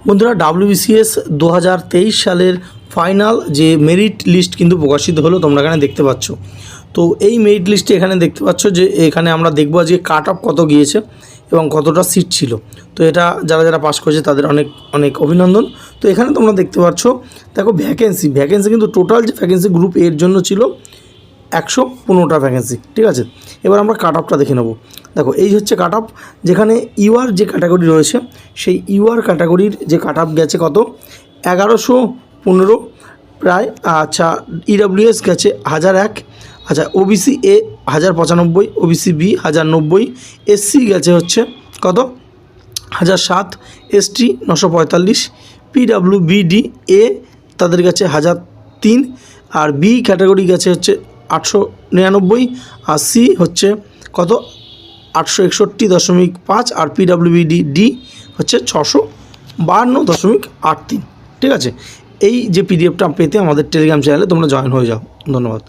বন্ধুরা WBCS 2023 সালের final যে মেরিট লিস্ট কিন্তু প্রকাশিত হলো, তোমরা এখানে দেখতে পাচ্ছ। তো এই মেরিট লিস্টে এখানে দেখতে পাচ্ছ যে এখানে আমরা দেখব যে কাট অফ কত গিয়েছে এবং কতটা সিট ছিল। তো এটা যারা যারা পাস করেছে তাদের অনেক অনেক অভিনন্দন। তো এখানে তোমরা দেখতে পাচ্ছ, দেখো ভ্যাকেন্সি কিন্তু টোটাল যে ভ্যাকেন্সি গ্রুপ এর জন্য ছিল 115টা ভ্যাকেন্সি, ঠিক আছে। এবার আমরা কাট অফটা দেখে নেব। দেখো এই হচ্ছে কাট অফ, যেখানে ইউআর যে ক্যাটাগরি রয়েছে সেই ইউআর ক্যাটাগরির যে কাট অফ গেছে কত 1115 প্রায়। আচ্ছা, ইডব্লিউএস গেছে 1001, আচ্ছা OBC A 1095, OBC B 1090, SC গেছে হচ্ছে কত 1007, এসটি 945, পিডব্লিউবিডি এ তাদের কাছে 1003, আর বি ক্যাটাগরি গেছে হচ্ছে 899, আর সি হচ্ছে কত 861.5, আর পিডব্লিউবিডি ডি হচ্ছে 652.83, ঠিক আছে। এই যে পিডিএফটা পেতে আমাদের টেলিগ্রাম চ্যানেলে তোমরা জয়েন হয়ে যাও। ধন্যবাদ।